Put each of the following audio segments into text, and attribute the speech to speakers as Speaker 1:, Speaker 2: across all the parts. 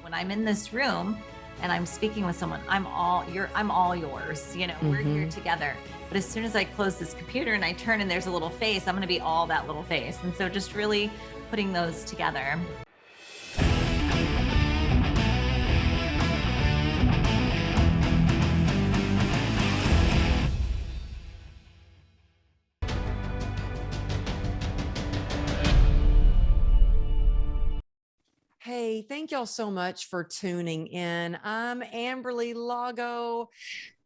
Speaker 1: when I'm in this room and I'm speaking with someone, I'm all yours. We're here together. But as soon as I close this computer and I turn and there's a little face, I'm going to be all that little face. And so just really putting those together.
Speaker 2: Hey, thank y'all so much for tuning in. I'm Amberly Lago,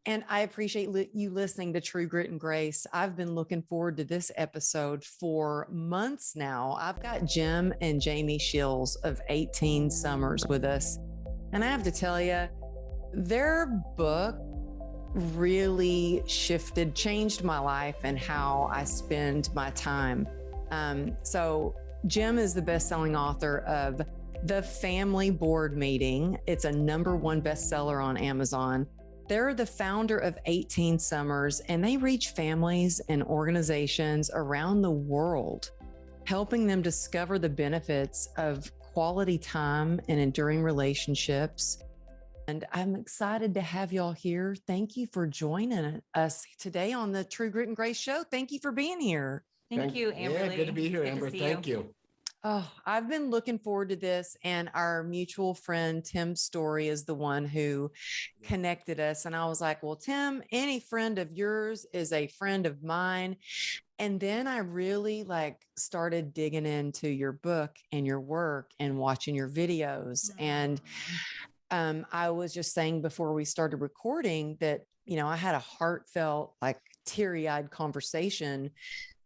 Speaker 2: and I appreciate you listening to True Grit and Grace. I've been looking forward to this episode for months now. I've got Jim and Jamie Sheils of 18 Summers with us. And I have to tell you, their book really changed my life and how I spend my time. So Jim is the best-selling author of The Family Board Meeting. It's a #1 bestseller on Amazon. They're the founder of 18 Summers, and they reach families and organizations around the world, helping them discover the benefits of quality time and enduring relationships. And I'm excited to have y'all here. Thank you for joining us today on the True Grit and Grace show. Thank you for being here.
Speaker 1: Thank you, Amber.
Speaker 3: Yeah, good to be here, Amber. Thank you.
Speaker 2: Oh, I've been looking forward to this. And our mutual friend, Tim Story, is the one who connected us. And I was like, well, Tim, any friend of yours is a friend of mine. And then I really started digging into your book and your work and watching your videos. And I was just saying before we started recording that, I had a heartfelt, teary-eyed conversation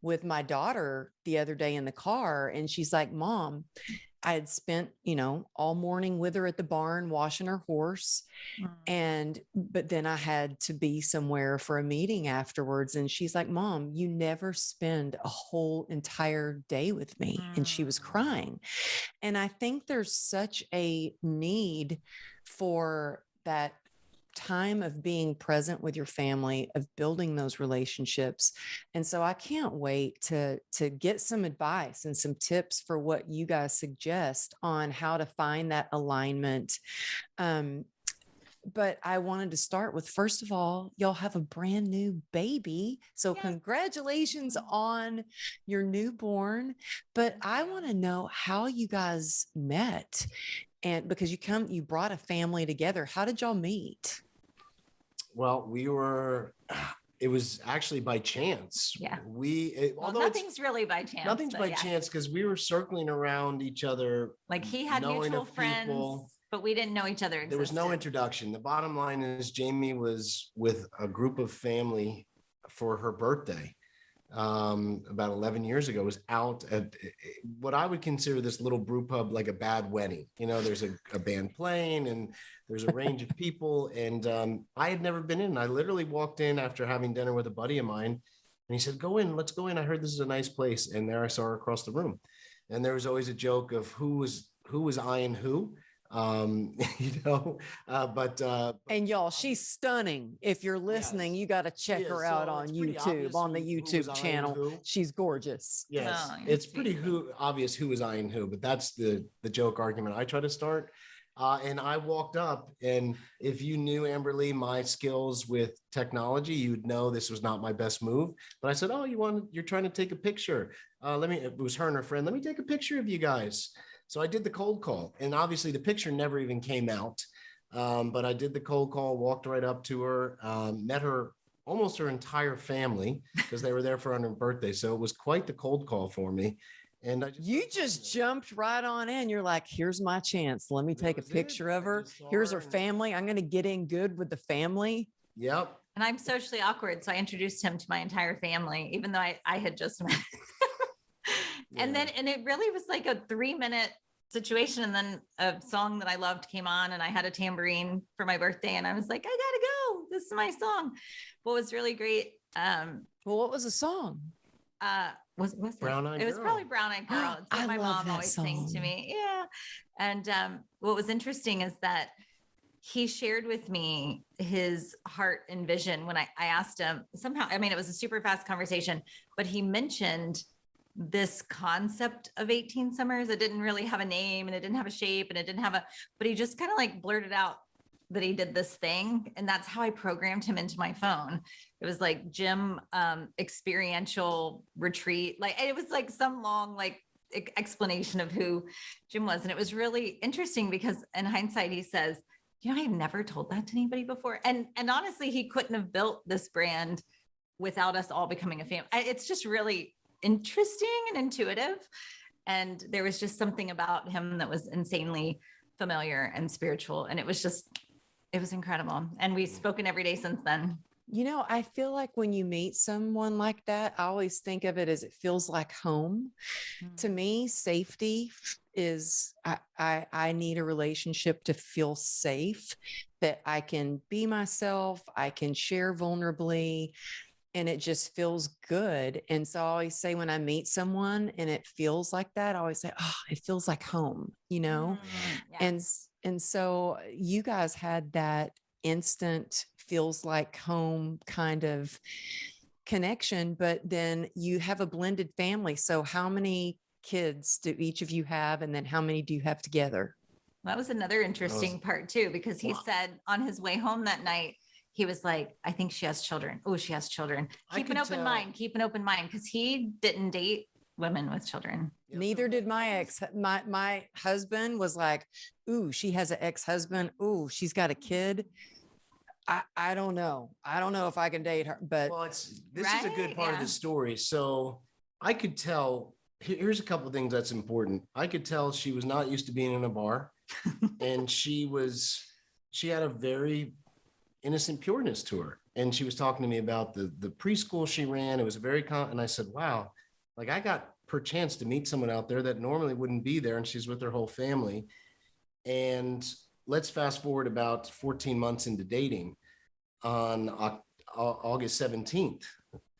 Speaker 2: with my daughter the other day in the car. And she's like, Mom, I had spent, all morning with her at the barn, washing her horse. But then I had to be somewhere for a meeting afterwards. And she's like, Mom, you never spend a whole entire day with me. And she was crying. And I think there's such a need for that time of being present with your family, of building those relationships. And so I can't wait to get some advice and some tips for what you guys suggest on how to find that alignment. But I wanted to start with, first of all, y'all have a brand new baby. So Congratulations on your newborn. But I want to know how you guys met. And because you brought a family together, how did y'all meet?
Speaker 3: Well, it was actually by chance.
Speaker 1: Yeah.
Speaker 3: Although
Speaker 1: nothing's really by chance.
Speaker 3: Nothing's by chance, because we were circling around each other.
Speaker 1: He had mutual friends, but we didn't know each other existed.
Speaker 3: There was no introduction. The bottom line is Jamie was with a group of family for her birthday. About 11 years ago, was out at what I would consider this little brew pub, like a bad wedding. There's a band playing and there's a range of people. And I had never been in. I literally walked in after having dinner with a buddy of mine, and he said, go in, let's go in. I heard this is a nice place. And there I saw her across the room. And there was always a joke of who was eyeing who. And
Speaker 2: y'all, she's stunning. If you're listening, you got to check her out on YouTube, on the YouTube channel. She's gorgeous.
Speaker 3: Yes, it's pretty obvious who is eyeing who, but that's the joke argument I try to start. And I walked up, and if you knew Amberly, my skills with technology, you'd know this was not my best move. But I said, "Oh, you're trying to take a picture? It was her and her friend. Let me take a picture of you guys." So I did the cold call, and obviously the picture never even came out. But I did the cold call, walked right up to her, met almost her entire family, because they were there for her birthday. So it was quite the cold call for me. And you
Speaker 2: just jumped right on in. You're like, here's my chance. Let me take a picture of her. Here's her family. I'm going to get in good with the family.
Speaker 3: Yep.
Speaker 1: And I'm socially awkward. So I introduced him to my entire family, even though I had just met. And it really was like a 3-minute situation. And then a song that I loved came on, and I had a tambourine for my birthday, and I was like, I gotta go. This is my song. What was really great.
Speaker 2: Well, what was the song?
Speaker 1: Was
Speaker 3: Brown Eyed Girl?
Speaker 1: It was probably Brown Eyed Girl. It's what my mom always sang to me. Yeah. And what was interesting is that he shared with me his heart and vision when I asked him somehow. I mean, it was a super fast conversation, but he mentioned this concept of 18 summers. It didn't really have a name and it didn't have a shape and it didn't have but he just kind of like blurted out that he did this thing. And that's how I programmed him into my phone. It was like Jim experiential retreat. Like it was like some long like explanation of who Jim was. And it was really interesting because in hindsight, he says, I've never told that to anybody before. And honestly, he couldn't have built this brand without us all becoming a family. It's just really interesting and intuitive. And there was just something about him that was insanely familiar and spiritual. And it was incredible. And we've spoken every day since then.
Speaker 2: I feel like when you meet someone like that, I always think of it as it feels like home. To me, safety is, I need a relationship to feel safe, that I can be myself, I can share vulnerably, and it just feels good. And so I always say when I meet someone and it feels like that, I always say, oh, it feels like home,
Speaker 1: Yeah.
Speaker 2: And so you guys had that instant feels like home kind of connection, but then you have a blended family. So how many kids do each of you have? And then how many do you have together?
Speaker 1: That was another interesting part too, because he said on his way home that night, he was like, I think she has children. Oh, she has children. Keep an open mind. Because he didn't date women with children.
Speaker 2: Neither did my my husband was like, ooh, she has an ex-husband. Ooh, she's got a kid. I don't know. I don't know if I can date her, but
Speaker 3: this is a good part of the story. So I could tell, here's a couple of things that's important. I could tell she was not used to being in a bar and she had a very innocent pureness to her. And she was talking to me about the preschool she ran. It was and I said, wow, like I got per chance to meet someone out there that normally wouldn't be there. And she's with her whole family. And let's fast forward about 14 months into dating. On August 17th,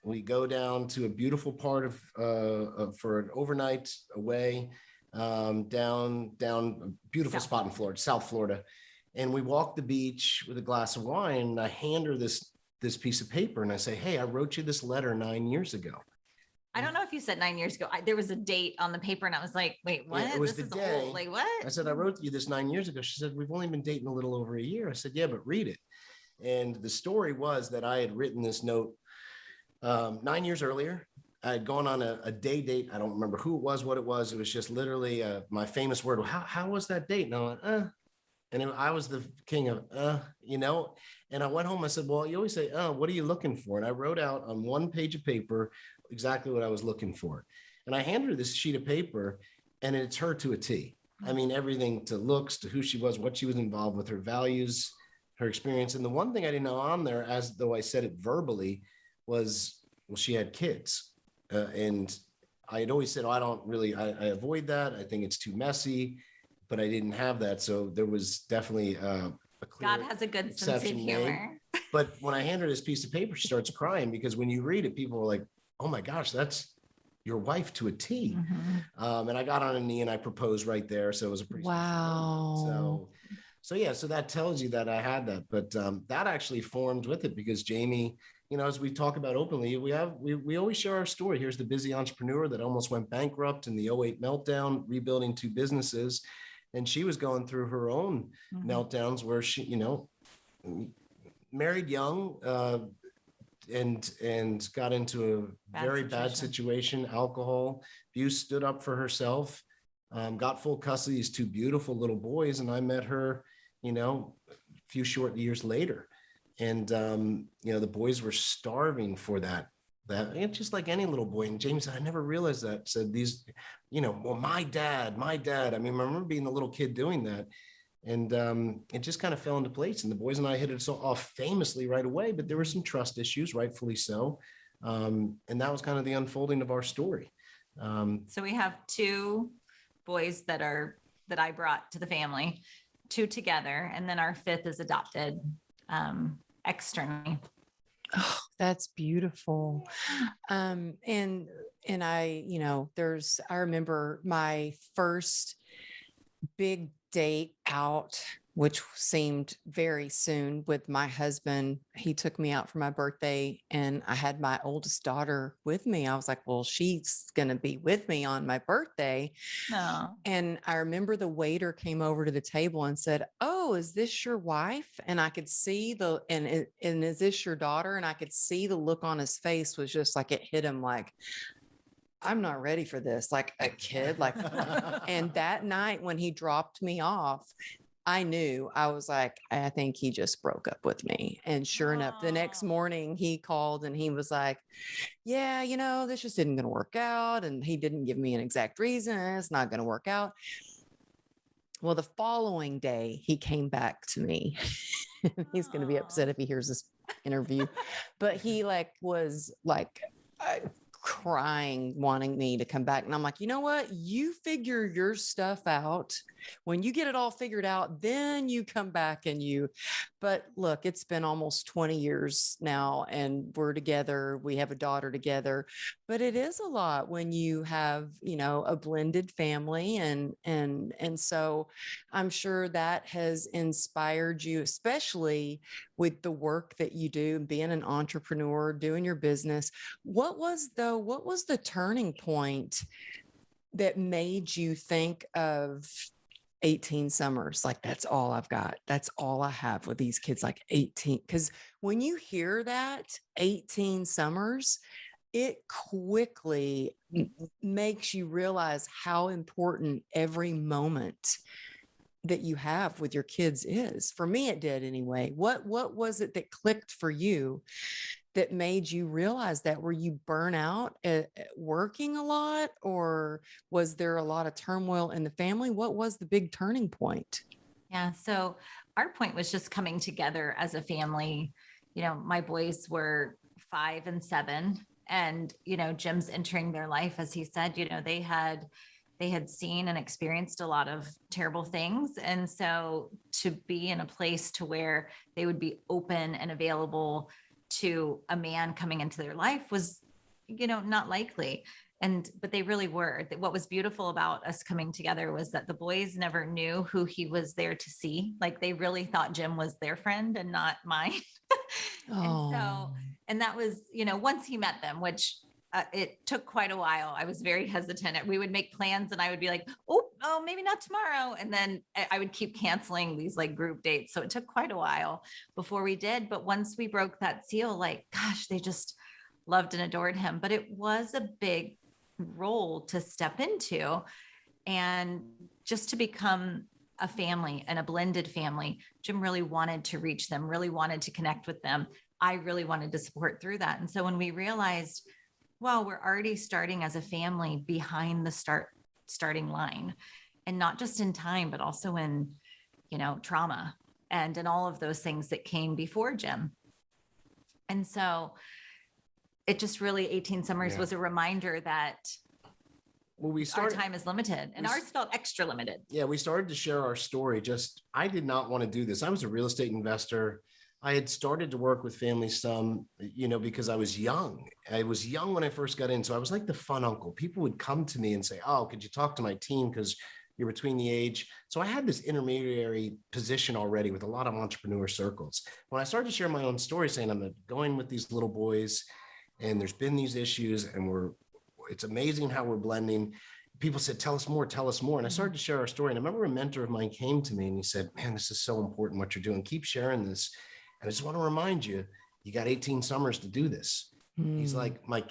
Speaker 3: we go down to a beautiful part of for an overnight away, down a beautiful spot in Florida, South Florida. And we walk the beach with a glass of wine. And I hand her this piece of paper and I say, hey, I wrote you this letter 9 years ago.
Speaker 1: I don't know if you said 9 years ago. There was a date on the paper and I was like, wait, what?
Speaker 3: Yeah, it was the day.
Speaker 1: Old. Like, what?
Speaker 3: I said, I wrote you this 9 years ago. She said, we've only been dating a little over a year. I said, yeah, but read it. And the story was that I had written this note 9 years earlier. I had gone on a date. I don't remember who it was, what it was. It was just literally my famous word. How was that date? And I went, And I was the king of, and I went home. I said, well, you always say, what are you looking for? And I wrote out on one page of paper exactly what I was looking for. And I handed her this sheet of paper and it's her to a T. I mean, everything to looks, to who she was, what she was involved with, her values, her experience. And the one thing I didn't know on there, as though I said it verbally, was, well, she had kids. And I had always said, I avoid that. I think it's too messy, but I didn't have that. So there was definitely a clear
Speaker 1: God has a good sense of humor.
Speaker 3: But when I hand her this piece of paper, she starts crying because when you read it, people are like, oh my gosh, that's your wife to a T.
Speaker 1: Mm-hmm.
Speaker 3: And I got on a knee and I proposed right there. So it was a pretty
Speaker 2: wow.
Speaker 3: So that tells you that I had that, but that actually formed with it because Jamie, as we talk about openly, we always share our story. Here's the busy entrepreneur that almost went bankrupt in the 2008 meltdown, rebuilding 2 businesses. And she was going through her own meltdowns where she, married young, and got into a very bad situation, alcohol abuse, stood up for herself, got full custody of these 2 beautiful little boys. And I met her, a few short years later. And, the boys were starving for that, just like any little boy. And James said, I never realized that. Said these, well, my dad. I mean, I remember being a little kid doing that. And it just kind of fell into place. And the boys and I hit it off famously right away, but there were some trust issues, rightfully so. And that was kind of the unfolding of our story.
Speaker 1: So we have 2 boys that I brought to the family, 2 together, and then our 5th is adopted externally.
Speaker 2: Oh, that's beautiful. And I, I remember my first big date out which seemed very soon with my husband. He took me out for my birthday and I had my oldest daughter with me. I was like, well, she's going to be with me on my birthday.
Speaker 1: No.
Speaker 2: And I remember the waiter came over to the table and said, oh, is this your wife? And I could see and is this your daughter? And I could see the look on his face was just like, it hit him like, I'm not ready for this. Like a kid, like, and that night when he dropped me off, I knew. I was like, I think he just broke up with me. And sure enough, the next morning he called and he was like, yeah, this just isn't going to work out. And he didn't give me an exact reason. It's not going to work out. Well, the following day he came back to me. He's going to be upset if he hears this interview, but he was crying, wanting me to come back. And I'm like, you know what? You figure your stuff out. When you get it all figured out, then you come back but look, it's been almost 20 years now and we're together. We have a daughter together, but it is a lot when you have, a blended family. And so I'm sure that has inspired you, especially with the work that you do, being an entrepreneur, doing your business. What was the turning point that made you think of 18 summers? Like, that's all I've got. That's all I have with these kids, like 18. Because when you hear that 18 summers, it quickly makes you realize how important every moment that you have with your kids is. For me, it did anyway. What was it that clicked for you that made you realize that? Were you burnt out at working a lot, or was there a lot of turmoil in the family? What was the big turning point?
Speaker 1: Yeah. So our point was just coming together as a family. My boys were 5 and 7, and, Jim's entering their life. As he said, they had seen and experienced a lot of terrible things. And so to be in a place to where they would be open and available to a man coming into their life was, not likely. But they really were. What was beautiful about us coming together was that the boys never knew who he was there to see. Like, they really thought Jim was their friend and not mine. And that was, once he met them, which it took quite a while. I was very hesitant. We would make plans and I would be like, oh, maybe not tomorrow. And then I would keep canceling these group dates. So it took quite a while before we did. But once we broke that seal, gosh, they just loved and adored him. But it was a big role to step into, and just to become a family and a blended family. Jim really wanted to reach them, really wanted to connect with them. I really wanted to support through that. And so when we realized, well, we're already starting as a family behind the starting line, and not just in time, but also in, trauma and in all of those things that came before Jim. And so it just really, 18 summers was a reminder that our time is limited, and ours felt extra limited.
Speaker 3: Yeah. We started to share our story. I did not want to do this. I was a real estate investor. I had started to work with families some, because I was young. I was young when I first got in. So I was like the fun uncle. People would come to me and say, oh, could you talk to my team? Because you're between the age. So I had this intermediary position already with a lot of entrepreneur circles. When I started to share my own story, saying I'm going with these little boys and there's been these issues and it's amazing how we're blending. People said, tell us more. And I started to share our story. And I remember a mentor of mine came to me and he said, man, this is so important what you're doing. Keep sharing this. And I just want to remind you, you got 18 summers to do this. He's like, my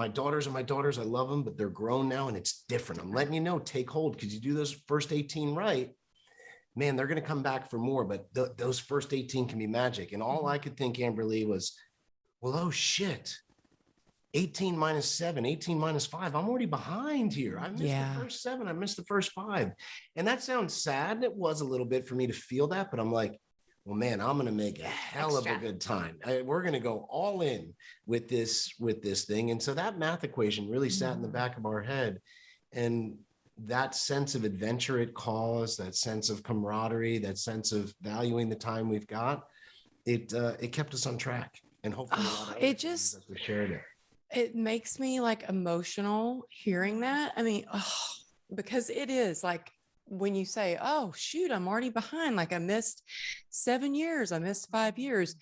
Speaker 3: daughters are my daughters. I love them, but they're grown now and it's different. I'm letting you know, take hold, because you do those first 18 right, man, they're going to come back for more, but those first 18 can be magic. And all I could think, Amber Lee, was, well, oh shit, 18 minus 7, 18 minus 5. I'm already behind here. I missed the first 7. I missed the first 5. And that sounds sad. It was a little bit for me to feel that, but I'm like, well, man, I'm going to make a hell of a good time. We're going to go all in with this thing. And so that math equation really sat in the back of our head. And that sense of adventure it caused, that sense of camaraderie, that sense of valuing the time we've got, it kept us on track. And hopefully as we shared it.
Speaker 2: It makes me emotional hearing that. I mean, because it is when you say, oh, shoot, I'm already behind, like I missed 7 years, I missed 5 years,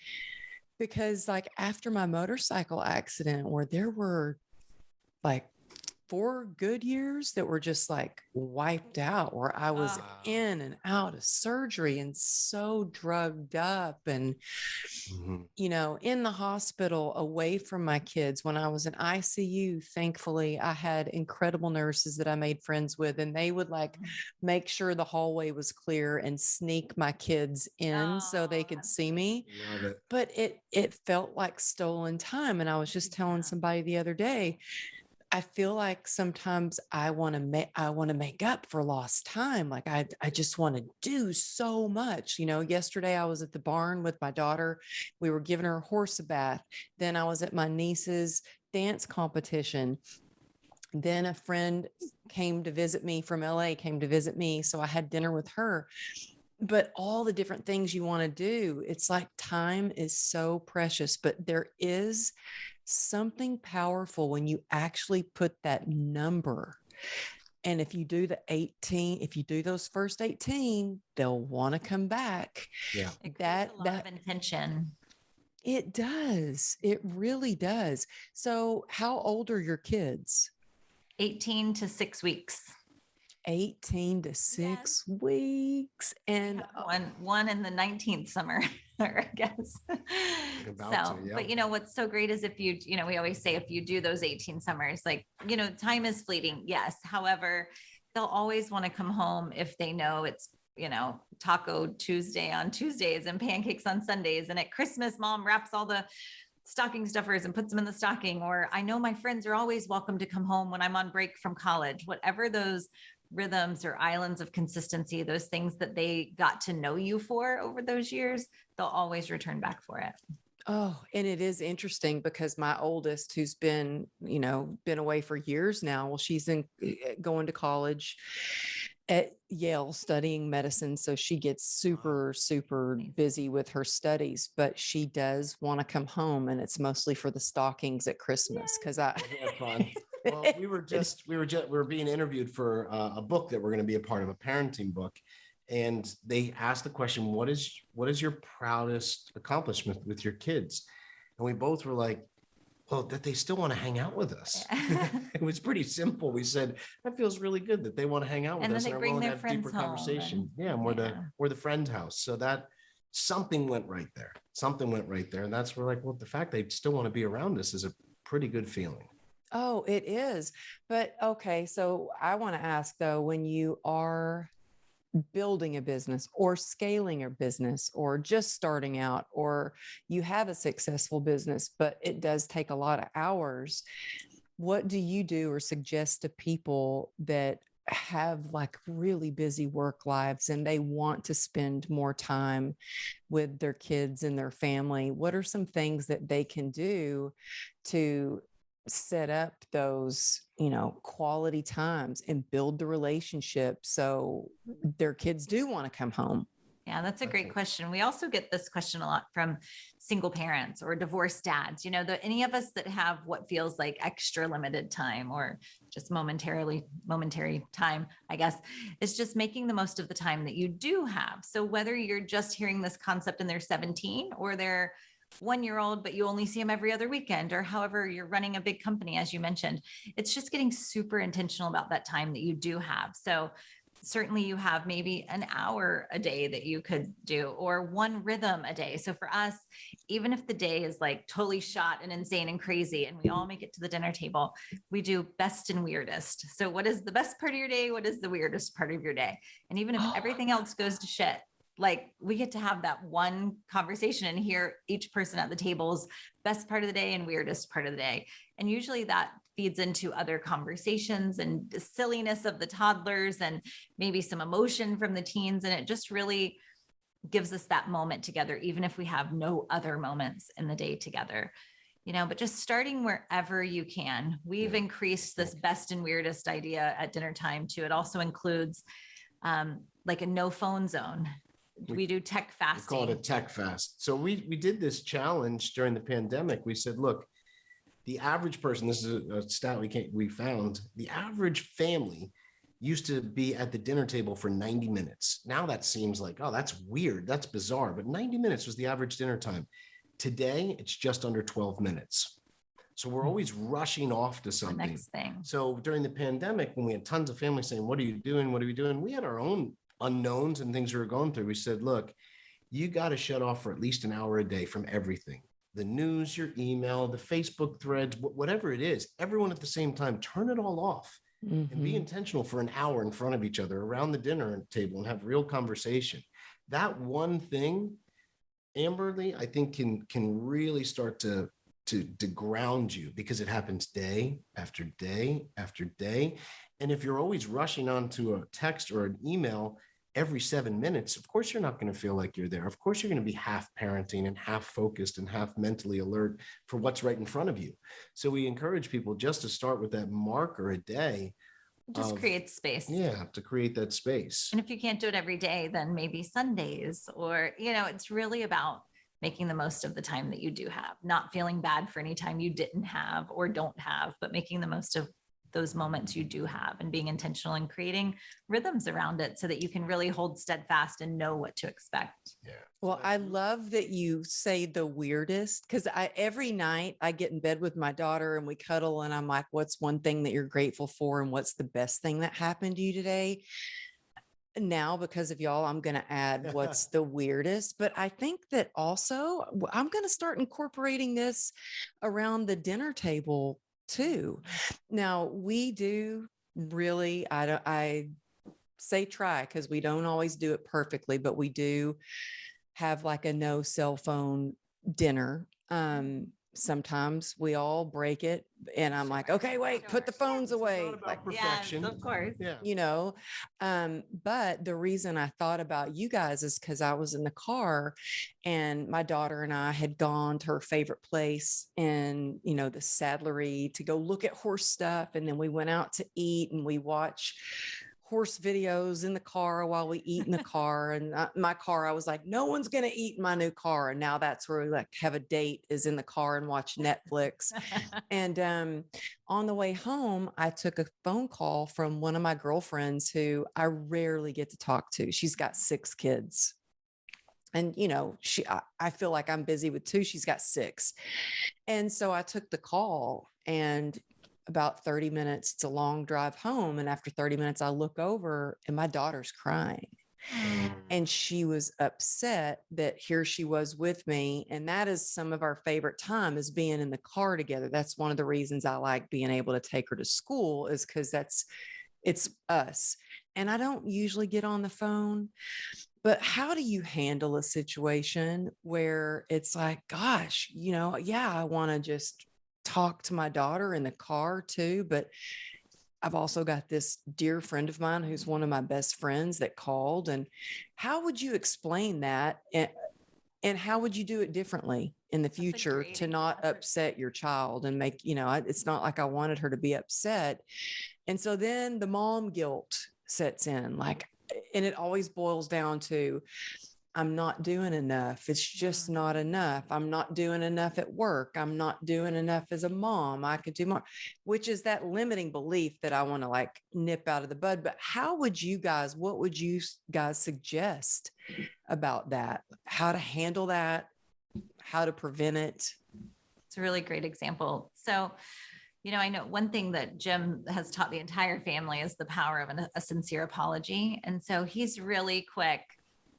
Speaker 2: because like after my motorcycle accident, where there were like 4 good years that were just like wiped out, where I was in and out of surgery and so drugged up and, you know, in the hospital away from my kids. When I was in ICU, thankfully, I had incredible nurses that I made friends with, and they would like make sure the hallway was clear and sneak my kids in so they could see me.
Speaker 3: Love it.
Speaker 2: But it felt like stolen time. And I was just telling somebody the other day, I feel like sometimes I want to make up for lost time. Like I just want to do so much. You know, yesterday I was at the barn with my daughter. We were giving her a horse a bath. Then I was at my niece's dance competition. Then a friend came to visit me from LA, came to visit me. So I had dinner with her. But all the different things you want to do, it's like time is so precious, but there is something powerful when you actually put that number. And if you do the 18, if you do those first 18, they'll want to come back.
Speaker 1: Yeah. That a lot of intention.
Speaker 2: It does. It really does. So how old are your kids?
Speaker 1: 18 to 6 weeks.
Speaker 2: 18 to 6 weeks, and
Speaker 1: one in the 19th summer, I guess. But you know, what's so great is if you know, we always say, if you do those 18 summers, like, you know, time is fleeting. Yes. However, they'll always want to come home if they know it's, you know, Taco Tuesday on Tuesdays and pancakes on Sundays. And at Christmas, mom wraps all the stocking stuffers and puts them in the stocking. Or I know my friends are always welcome to come home when I'm on break from college. Whatever those rhythms or islands of consistency, those things that they got to know you for over those years, they'll always return back for it.
Speaker 2: Oh, and it is interesting because my oldest, who's been, you know, been away for years now, well, she's going to college at Yale studying medicine. So she gets super, super busy with her studies, but she does want to come home, and it's mostly for the stockings at Christmas. Cause
Speaker 3: well, we were being interviewed for a book that we're going to be a part of, a parenting book. And they asked the question, what is your proudest accomplishment with your kids? And we both were like, well, that they still want to hang out with us. It was pretty simple. We said, that feels really good that they want to hang out with us.
Speaker 1: And then they bring their friends home.
Speaker 3: Conversation. And we're the friend house. So that something went right there. And that's where, like, well, the fact they still want to be around us is a pretty good feeling.
Speaker 2: Oh, it is. But okay. So I want to ask though, when you are building a business or scaling a business or just starting out, or you have a successful business, but it does take a lot of hours, what do you do or suggest to people that have like really busy work lives and they want to spend more time with their kids and their family? What are some things that they can do to set up those, you know, quality times and build the relationship so their kids do want to come home?
Speaker 1: Yeah, that's a great question. We also get this question a lot from single parents or divorced dads. You know, any of us that have what feels like extra limited time or just momentary time, I guess, is just making the most of the time that you do have. So whether you're just hearing this concept and they're 17 or they're 1-year-old, but you only see them every other weekend, or however you're running a big company, as you mentioned, it's just getting super intentional about that time that you do have. So certainly you have maybe an hour a day that you could do, or one rhythm a day. So for us, even if the day is like totally shot and insane and crazy, and we all make it to the dinner table, we do best and weirdest. So what is the best part of your day? What is the weirdest part of your day? And even if everything else goes to shit, like we get to have that one conversation and hear each person at the table's best part of the day and weirdest part of the day. And usually that feeds into other conversations and the silliness of the toddlers and maybe some emotion from the teens. And it just really gives us that moment together, even if we have no other moments in the day together, you know, but just starting wherever you can. We've increased this best and weirdest idea at dinner time too. It also includes like a no phone zone. We do tech fasting.
Speaker 3: We call it a tech fast. So we did this challenge during the pandemic. We said, look, the average person, this is a stat we found, the average family used to be at the dinner table for 90 minutes. Now that seems like, oh, that's weird. That's bizarre. But 90 minutes was the average dinner time. Today, it's just under 12 minutes. So we're always rushing off to
Speaker 1: The
Speaker 3: something.
Speaker 1: next thing.
Speaker 3: So during the pandemic, when we had tons of families saying, what are you doing? What are we doing? We had our own unknowns and things we were going through. We said, look, you got to shut off for at least an hour a day from everything. The news, your email, the Facebook threads, whatever it is, everyone at the same time, turn it all off and be intentional for an hour in front of each other around the dinner table and have real conversation. That one thing, Amberly, I think can really start to ground you, because it happens day after day after day. And if you're always rushing onto a text or an email every 7 minutes, of course, you're not going to feel like you're there. Of course, you're going to be half parenting and half focused and half mentally alert for what's right in front of you. So we encourage people just to start with that marker a day.
Speaker 1: Just create space.
Speaker 3: Yeah, to create that space.
Speaker 1: And if you can't do it every day, then maybe Sundays, or, it's really about making the most of the time that you do have, not feeling bad for any time you didn't have or don't have, but making the most of those moments you do have and being intentional and creating rhythms around it so that you can really hold steadfast and know what to expect.
Speaker 3: Yeah.
Speaker 2: Well, I love that you say the weirdest, because every night I get in bed with my daughter and we cuddle and I'm like, what's one thing that you're grateful for? And what's the best thing that happened to you today? Now, because of y'all, I'm going to add what's the weirdest, but I think that also I'm going to start incorporating this around the dinner table too. Now, we do really, I say try, because we don't always do it perfectly, but we do have like a no cell phone dinner. Sometimes we all break it and I'm like, okay, wait, put the phones away. Like,
Speaker 3: perfection.
Speaker 1: Yes, of course.
Speaker 3: Yeah.
Speaker 2: But the reason I thought about you guys is because I was in the car and my daughter and I had gone to her favorite place in, the saddlery to go look at horse stuff. And then we went out to eat and we watched horse videos in the car while we eat in the car. And my car, I was like, no one's going to eat in my new car. And now that's where we like have a date, is in the car and watch Netflix. And on the way home, I took a phone call from one of my girlfriends who I rarely get to talk to. She's got 6 kids. And, I feel like I'm busy with 2. She's got 6. And so I took the call, and about 30 minutes, it's a long drive home. And after 30 minutes, I look over and my daughter's crying. And she was upset that here she was with me. And that is some of our favorite time, is being in the car together. That's one of the reasons I like being able to take her to school, is because it's us. And I don't usually get on the phone. But how do you handle a situation where it's like, gosh, I want to just talk to my daughter in the car too, but I've also got this dear friend of mine who's one of my best friends that called. And how would you explain that? And how would you do it differently in the future to not upset your child and make, it's not like I wanted her to be upset. And so then the mom guilt sets in, and it always boils down to, I'm not doing enough. It's just not enough. I'm not doing enough at work. I'm not doing enough as a mom. I could do more, which is that limiting belief that I want to nip out of the bud. But what would you guys suggest about that? How to handle that? How to prevent it?
Speaker 1: It's a really great example. So, I know one thing that Jim has taught the entire family is the power of a sincere apology. And so he's really quick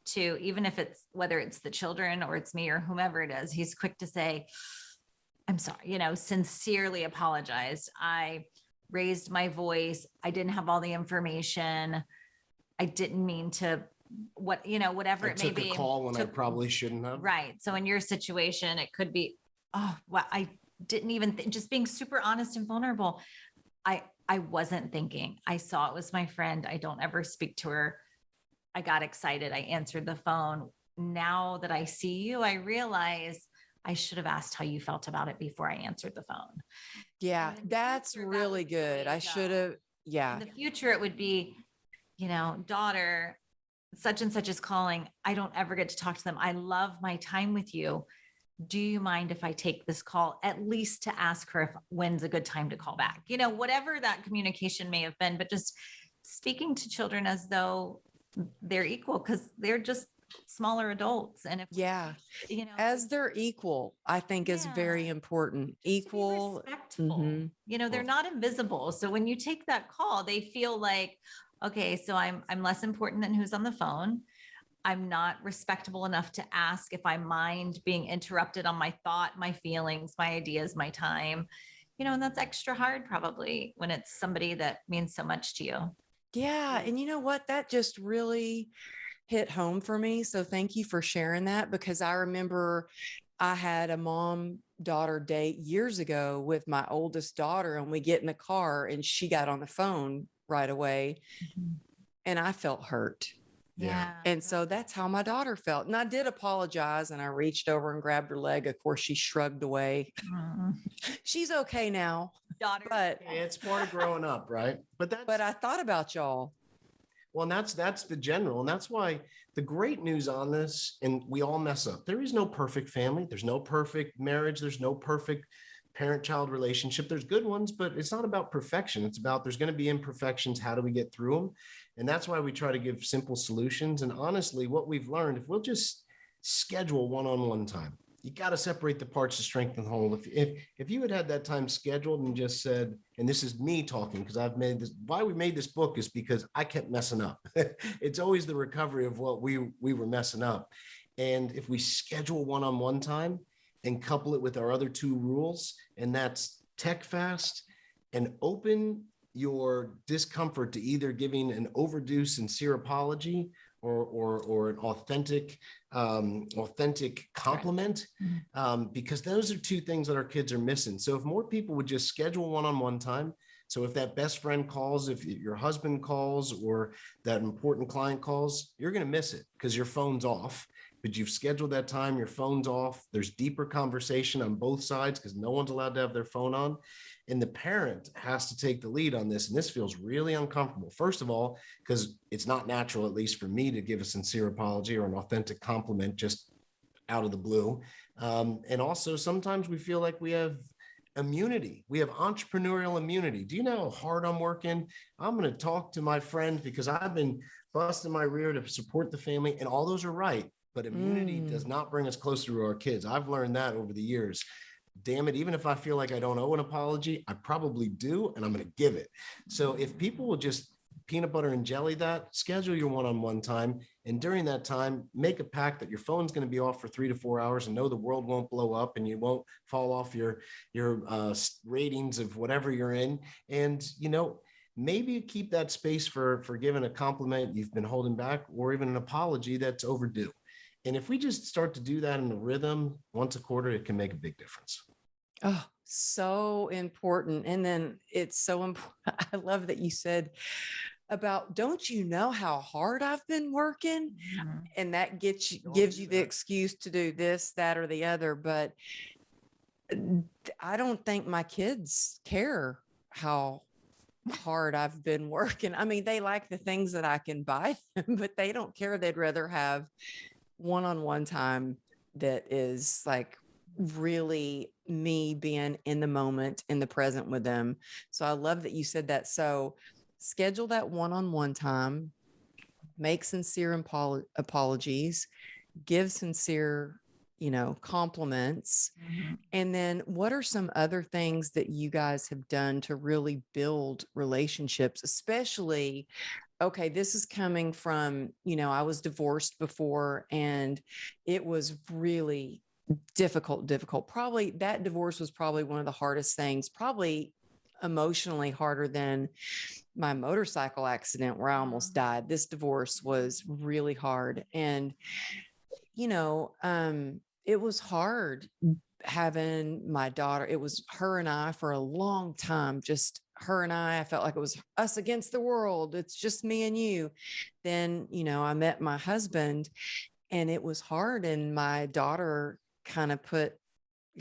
Speaker 1: to, even if whether it's the children or it's me or whomever it is, he's quick to say, I'm sorry, sincerely apologize. I raised my voice. I didn't have all the information. I didn't mean to, whatever it may be.
Speaker 3: I took a call when I probably shouldn't have.
Speaker 1: Right. So in your situation, it could be, I didn't even just being super honest and vulnerable. I wasn't thinking. I saw it was my friend. I don't ever speak to her. I got excited. I answered the phone. Now that I see you, I realize I should have asked how you felt about it before I answered the phone.
Speaker 2: Yeah, that's really good. I should have. Yeah.
Speaker 1: In the future, it would be, daughter, such and such is calling. I don't ever get to talk to them. I love my time with you. Do you mind if I take this call, at least to ask her when's a good time to call back? Whatever that communication may have been, but just speaking to children as though they're equal, because they're just smaller adults. And if,
Speaker 2: Yeah.
Speaker 1: as
Speaker 2: As they're equal, I think is very important. Equal.
Speaker 1: respectful, they're not invisible. So when you take that call, they feel like, okay, so I'm less important than who's on the phone. I'm not respectable enough to ask if I mind being interrupted on my thought, my feelings, my ideas, my time, and that's extra hard probably when it's somebody that means so much to you.
Speaker 2: Yeah. And you know what? That just really hit home for me. So thank you for sharing that, because I remember I had a mom-daughter date years ago with my oldest daughter, and we get in the car and she got on the phone right away.
Speaker 1: Mm-hmm.
Speaker 2: And I felt hurt.
Speaker 1: Yeah.
Speaker 2: And so that's how my daughter felt. And I did apologize, and I reached over and grabbed her leg. Of course, she shrugged away.
Speaker 1: Mm.
Speaker 2: She's okay now.
Speaker 1: Daughter.
Speaker 2: But
Speaker 3: Yeah, it's part of growing up, right? But
Speaker 2: I thought about y'all.
Speaker 3: Well, and that's the general. And that's why the great news on this, and we all mess up. There is no perfect family. There's no perfect marriage. There's no perfect parent-child relationship. There's good ones, but it's not about perfection. It's about, there's going to be imperfections. How do we get through them? And that's why we try to give simple solutions. And honestly, what we've learned, if we'll just schedule one-on-one time, you got to separate the parts to strengthen the whole. If you had that time scheduled and just said, and this is me talking, because I've made this, why we made this book is because I kept messing up. It's always the recovery of what we were messing up. And if we schedule one-on-one time and couple it with our other two rules, and that's tech fast and open your discomfort to either giving an overdue sincere apology or an authentic compliment, because those are two things that our kids are missing. So if more people would just schedule one-on-one time, so if that best friend calls, if your husband calls, or that important client calls, you're going to miss it because your phone's off. But you've scheduled that time, your phone's off. There's deeper conversation on both sides because no one's allowed to have their phone on. And the parent has to take the lead on this. And this feels really uncomfortable. First of all, because it's not natural, at least for me, to give a sincere apology or an authentic compliment just out of the blue. And also sometimes we feel like we have immunity. We have entrepreneurial immunity. Do you know how hard I'm working? I'm going to talk to my friend because I've been busting my rear to support the family. And all those are right. But immunity does not bring us closer to our kids. I've learned that over the years. Damn it, even if I feel like I don't owe an apology, I probably do, and I'm going to give it. So if people will just peanut butter and jelly that, schedule your one-on-one time, and during that time, make a pact that your phone's going to be off for 3 to 4 hours, and know the world won't blow up and you won't fall off your ratings of whatever you're in. And, maybe keep that space for giving a compliment you've been holding back, or even an apology that's overdue. And if we just start to do that in a rhythm once a quarter, it can make a big difference.
Speaker 2: Oh, so important. And then it's so important. I love that you said about, don't you know how hard I've been working? Mm-hmm. And that gives you the excuse to do this, that, or the other. But I don't think my kids care how hard I've been working. I mean, they like the things that I can buy them, but they don't care. They'd rather have one-on-one time that is like really me being in the moment, in the present with them. So I love that you said that. So schedule that one-on-one time, make sincere apologies, give sincere, compliments. Mm-hmm. And then what are some other things that you guys have done to really build relationships, especially, okay, this is coming from, I was divorced before, and it was really difficult. Probably that divorce was probably one of the hardest things, probably emotionally harder than my motorcycle accident where I almost died. This divorce was really hard. And, it was hard having my daughter. It was her and I for a long time, just her and I felt like it was us against the world. It's just me and you. Then, I met my husband, and it was hard. And my daughter kind of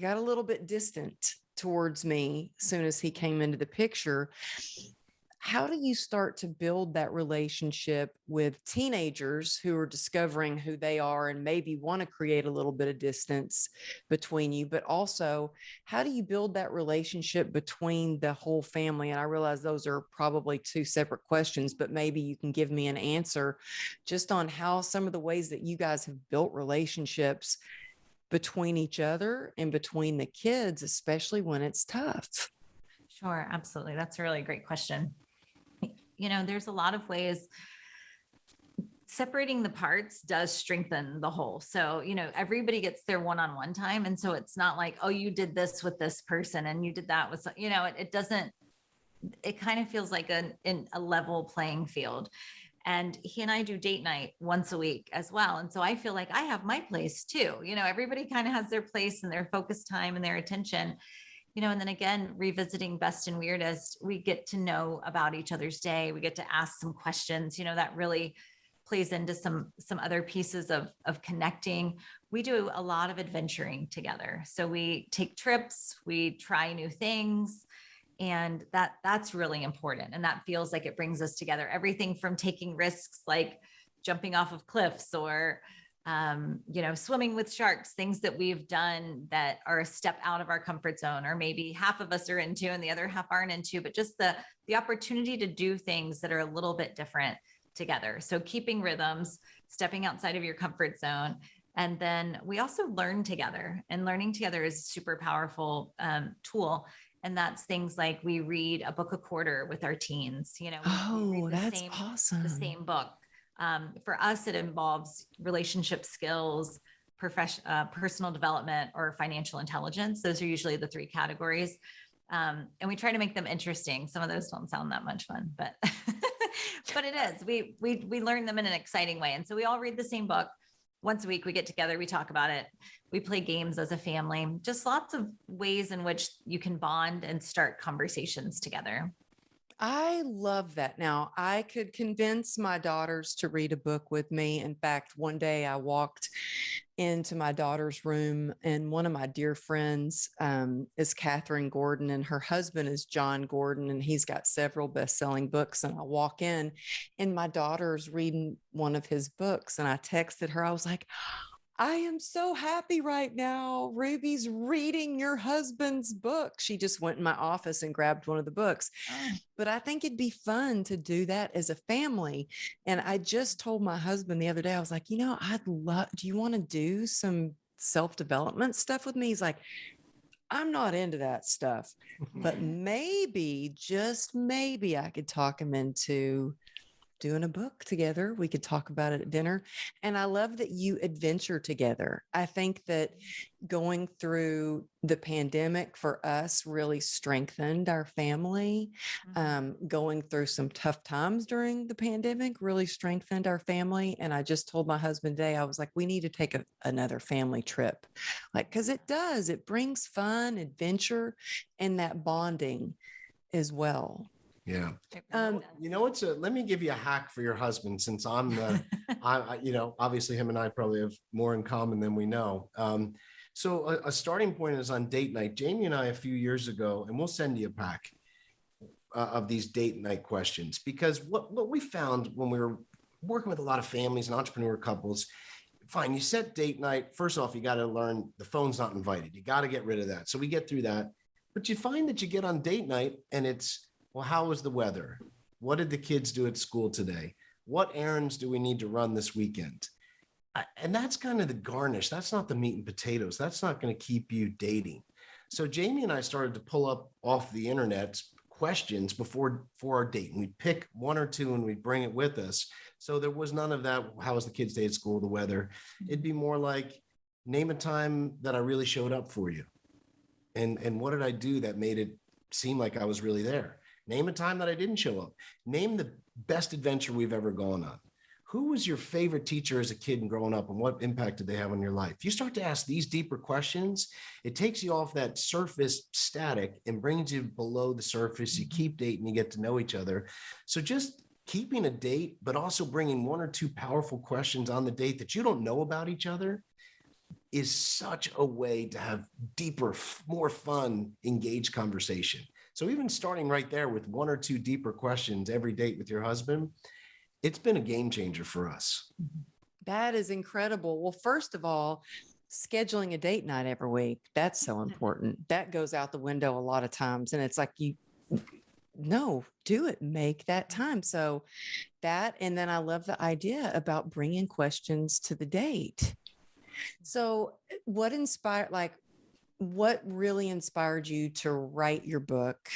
Speaker 2: got a little bit distant towards me as soon as he came into the picture. how do you start to build that relationship with teenagers who are discovering who they are and maybe want to create a little bit of distance between you? But also, how do you build that relationship between the whole family? And I realize those are probably two separate questions, but maybe you can give me an answer just on how some of the ways that you guys have built relationships between each other and between the kids, especially when it's tough.
Speaker 1: Sure, absolutely. That's a really great question. There's a lot of ways. Separating the parts does strengthen the whole. So, everybody gets their one-on-one time. And so it's not like, oh, you did this with this person and you did that with, it doesn't, it kind of feels like a level playing field. And he and I do date night once a week as well. And so I feel like I have my place too. Everybody kind of has their place and their focus time and their attention. And then again, revisiting best and weirdest, we get to know about each other's day. We get to ask some questions, that really plays into some other pieces of connecting. We do a lot of adventuring together. So we take trips, we try new things, and that's really important. And that feels like it brings us together. Everything from taking risks, like jumping off of cliffs or swimming with sharks, things that we've done that are a step out of our comfort zone, or maybe half of us are into and the other half aren't into, but just the opportunity to do things that are a little bit different together. So keeping rhythms, stepping outside of your comfort zone. And then we also learn together, and learning together is a super powerful tool. And that's things like we read a book a quarter with our teens, we read
Speaker 2: that's awesome.
Speaker 1: The same book. For us, it involves relationship skills, personal development, or financial intelligence. Those are usually the three categories. And we try to make them interesting. Some of those don't sound that much fun, but, but it is, we learn them in an exciting way. And so we all read the same book. Once a week, we get together, we talk about it. We play games as a family, just lots of ways in which you can bond and start conversations together.
Speaker 2: I love that. Now, I could convince my daughters to read a book with me. In fact, one day I walked into my daughter's room, and one of my dear friends is Catherine Gordon, and her husband is John Gordon, and he's got several best-selling books. And I walk in, and my daughter's reading one of his books, and I texted her. I was like, I am so happy right now. Ruby's reading your husband's book. She just went in my office and grabbed one of the books. Oh. But I think it'd be fun to do that as a family. And I just told my husband the other day, I was like, do you want to do some self-development stuff with me? He's like, I'm not into that stuff, but maybe, just maybe I could talk him into doing a book together. We could talk about it at dinner. And I love that you adventure together. I think that going through the pandemic for us really strengthened our family. Going through some tough times during the pandemic really strengthened our family. And I just told my husband today, I was like, we need to take another family trip. Cause it brings fun, adventure, and that bonding as well.
Speaker 3: Yeah. Let me give you a hack for your husband, since I'm the, obviously him and I probably have more in common than we know. So a starting point is on date night. Jamie and I, a few years ago, and we'll send you a pack of these date night questions, because what we found when we were working with a lot of families and entrepreneur couples, fine, you set date night. First off, you got to learn the phone's not invited. You got to get rid of that. So we get through that, but you find that you get on date night and it's, well, how was the weather? What did the kids do at school today? What errands do we need to run this weekend? And that's kind of the garnish. That's not the meat and potatoes. That's not going to keep you dating. So Jamie and I started to pull up off the internet questions for our date. And we'd pick one or two and we'd bring it with us. So there was none of that. How was the kids' day at school? The weather. It'd be more like, name a time that I really showed up for you. And what did I do that made it seem like I was really there? Name a time that I didn't show up. Name the best adventure we've ever gone on. Who was your favorite teacher as a kid and growing up, and what impact did they have on your life? If you start to ask these deeper questions, it takes you off that surface static and brings you below the surface. You keep dating, you get to know each other. So just keeping a date, but also bringing one or two powerful questions on the date that you don't know about each other, is such a way to have deeper, more fun, engaged conversation. So even starting right there with one or two deeper questions every date with your husband, it's been a game changer for us.
Speaker 2: That is incredible. Well, first of all, scheduling a date night every week, that's so important. That goes out the window a lot of times. And it's like, no, do it, make that time. So that, and then I love the idea about bringing questions to the date. So what really inspired you to write your book?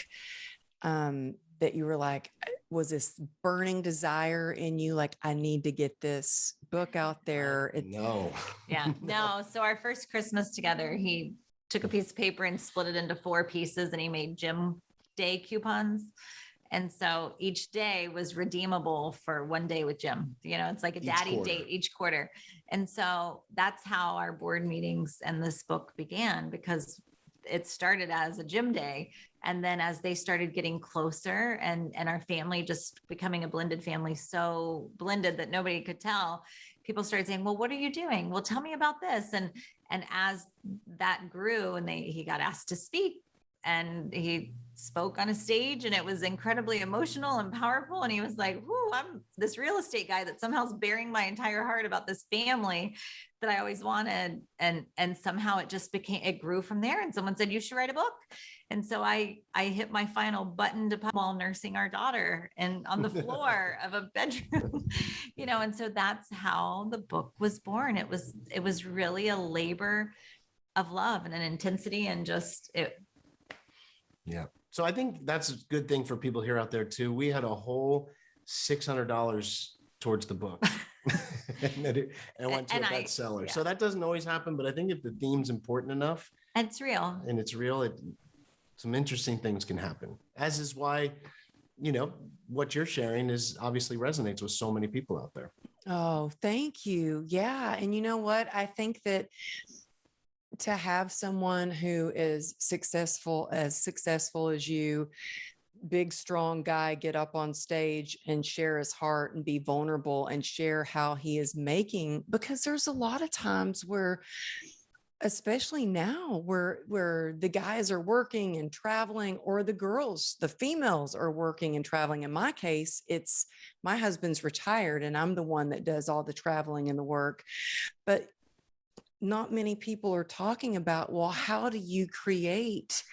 Speaker 2: That you were like, was this burning desire in you? Like, I need to get this book out there.
Speaker 3: No.
Speaker 1: Yeah, no. So our first Christmas together, he took a piece of paper and split it into 4 pieces, and he made Jim Day coupons. And so each day was redeemable for one day with Jim. It's like a daddy date each quarter. And so that's how our board meetings and this book began, because it started as a Jim day. And then as they started getting closer and our family just becoming a blended family, so blended that nobody could tell, people started saying, well, what are you doing? Well, tell me about this. And as that grew and he got asked to speak, and he spoke on a stage, and it was incredibly emotional and powerful. And he was like, whoo, I'm this real estate guy that somehow is bearing my entire heart about this family that I always wanted. And somehow it grew from there. And someone said, you should write a book. And so I hit my final button to pop while nursing our daughter and on the floor of a bedroom, and so that's how the book was born. It was really a labor of love and an intensity and just it.
Speaker 3: Yeah. So I think that's a good thing for people here out there too. We had a whole $600 towards the book and went to a bestseller. So that doesn't always happen, but I think if the theme's important enough,
Speaker 1: it's real,
Speaker 3: some interesting things can happen, as is why, what you're sharing is obviously resonates with so many people out there.
Speaker 2: Oh, thank you. Yeah. And you know what? I think that to have someone who is successful as you, big, strong guy, get up on stage and share his heart and be vulnerable and share how he is making, because there's a lot of times where, especially now, where the guys are working and traveling, or the females are working and traveling. In my case, it's my husband's retired and I'm the one that does all the traveling and the work. But not many people are talking about, well, how do you create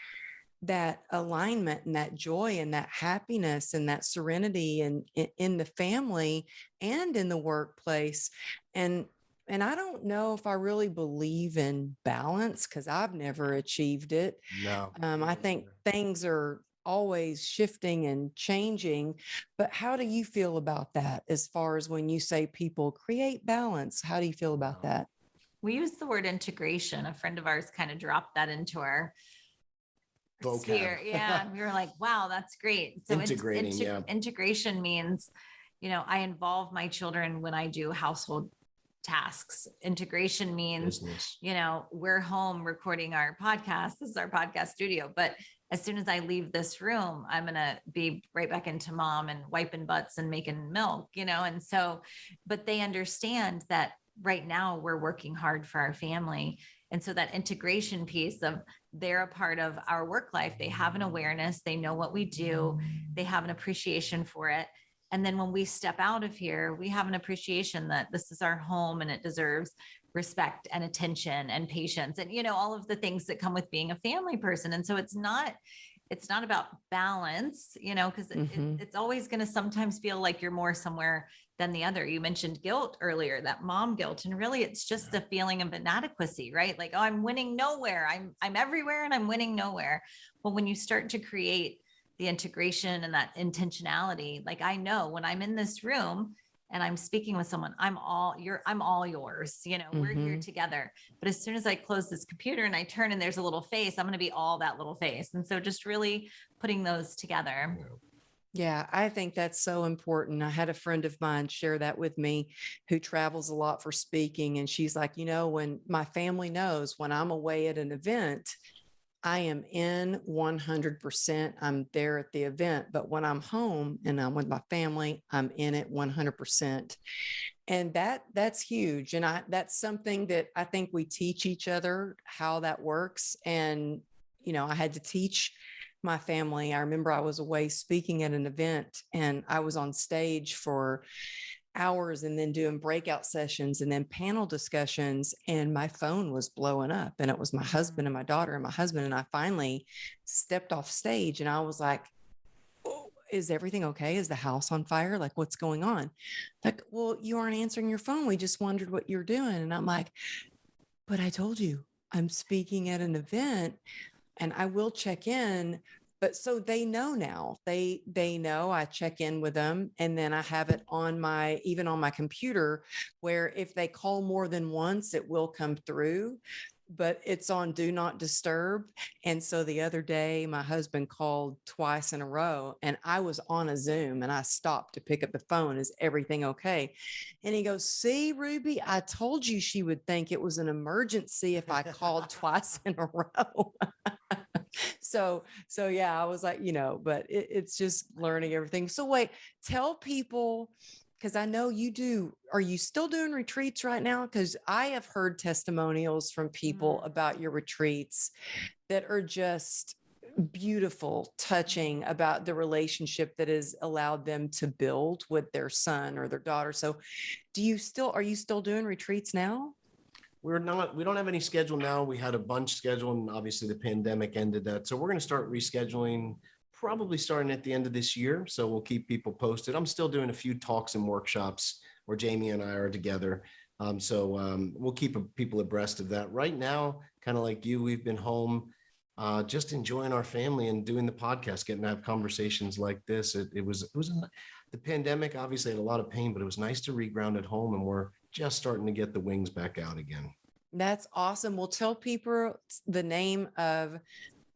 Speaker 2: that alignment and that joy and that happiness and that serenity in the family and in the workplace? And I don't know if I really believe in balance, because I've never achieved it.
Speaker 3: No.
Speaker 2: I think things are always shifting and changing. But how do you feel about that, as far as when you say people create balance? How do you feel about that?
Speaker 1: We use the word integration. A friend of ours kind of dropped that into our sphere. Yeah. And we were like, wow, that's great. So integration means, I involve my children when I do household tasks. Integration means, we're home recording our podcast. This is our podcast studio. But as soon as I leave this room, I'm going to be right back into mom and wiping butts and making milk, and so, but they understand that right now we're working hard for our family. And so that integration piece of, they're a part of our work life. They have an awareness. They know what we do. They have an appreciation for it. And then when we step out of here, we have an appreciation that this is our home and it deserves respect and attention and patience and, all of the things that come with being a family person. And so it's not about balance, because it's always going to sometimes feel like you're more somewhere than the other. You mentioned guilt earlier, that mom guilt. And really it's just a feeling of inadequacy, right? Like, oh, I'm winning nowhere. I'm everywhere and I'm winning nowhere. Well, when you start to create the integration and that intentionality, like, I know when I'm in this room and I'm speaking with someone, I'm all yours, we're here together. But as soon as I close this computer and I turn and there's a little face, I'm going to be all that little face. And so just really putting those together.
Speaker 2: Yeah, I think that's so important. I had a friend of mine share that with me, who travels a lot for speaking. And she's like, when my family knows when I'm away at an event, I am in 100%. I'm there at the event, but when I'm home and I'm with my family, I'm in it 100%. And that's huge. And that's something that I think we teach each other how that works. And, I had to teach my family. I remember I was away speaking at an event and I was on stage for hours and then doing breakout sessions and then panel discussions, and my phone was blowing up, and it was my husband and my daughter and my husband. And I finally stepped off stage and I was like, "Oh, is everything okay? Is the house on fire? Like, what's going on?" Like, "Well, you aren't answering your phone. We just wondered what you're doing." And I'm like, "But I told you I'm speaking at an event and I will check in." But so they know now. They know I check in with them, and then I have it on even on my computer, where if they call more than once, it will come through, but it's on do not disturb. And so the other day, my husband called twice in a row, and I was on a Zoom and I stopped to pick up the phone. "Is everything okay?" And he goes, "See, Ruby, I told you she would think it was an emergency if I called twice in a row." So yeah, I was like, but it's just learning everything. So wait, tell people, because I know you do. Are you still doing retreats right now? Because I have heard testimonials from people about your retreats that are just beautiful, touching, about the relationship that has allowed them to build with their son or their daughter. So are you still doing retreats now?
Speaker 3: We don't have any schedule now. We had a bunch scheduled, and obviously the pandemic ended that. So we're going to start rescheduling probably starting at the end of this year. So we'll keep people posted. I'm still doing a few talks and workshops where Jamie and I are together. We'll keep people abreast of that. Right now, kind of like you, we've been home, just enjoying our family and doing the podcast, getting to have conversations like this. The pandemic obviously had a lot of pain, but it was nice to reground at home, and we're just starting to get the wings back out again.
Speaker 2: That's awesome. Well, tell people the name of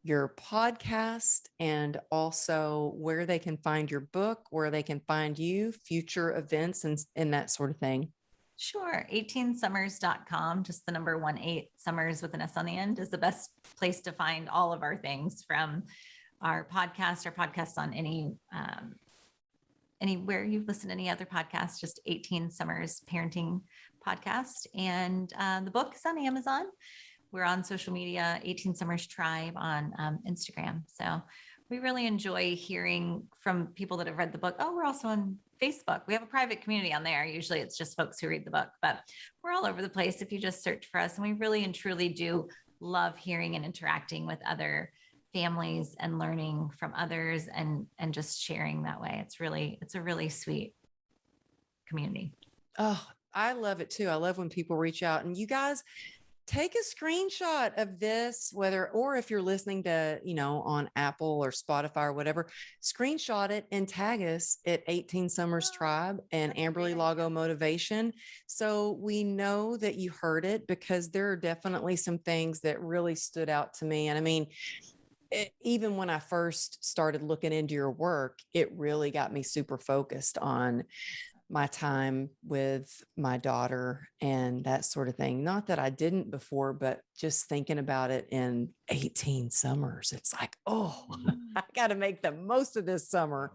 Speaker 2: your podcast and also where they can find your book, where they can find you, future events, and that sort of thing.
Speaker 1: Sure. 18summers.com, just the number 18 summers with an S on the end, is the best place to find all of our things, from our podcasts on anywhere you've listened to any other podcast, just 18 Summers Parenting Podcast. And the book is on Amazon. We're on social media, 18 Summers Tribe on Instagram. So we really enjoy hearing from people that have read the book. Oh, we're also on Facebook. We have a private community on there. Usually it's just folks who read the book, but we're all over the place if you just search for us. And we really and truly do love hearing and interacting with other families and learning from others and just sharing that way. It's a really sweet community.
Speaker 2: Oh, I love it too. I love when people reach out, and you guys take a screenshot of this, or if you're listening to, on Apple or Spotify or whatever, screenshot it and tag us at 18 Summers Tribe and Amberly Lago Motivation. So we know that you heard it, because there are definitely some things that really stood out to me. And I mean, even when I first started looking into your work, it really got me super focused on my time with my daughter and that sort of thing. Not that I didn't before, but just thinking about it in 18 summers, it's like, oh, I got to make the most of this summer.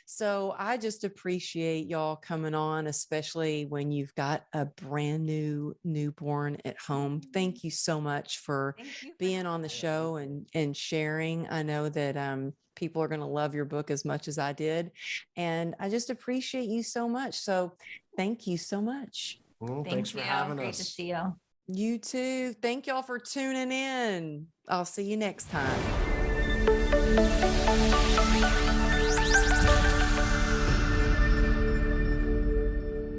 Speaker 2: So I just appreciate y'all coming on, especially when you've got a brand new newborn at home. Thank you so much for being on the show and sharing. I know that people are going to love your book as much as I did. And I just appreciate you so much. So thank you so much.
Speaker 3: Well, thanks for having us.
Speaker 1: Great to see you.
Speaker 2: You too. Thank y'all for tuning in. I'll see you next time.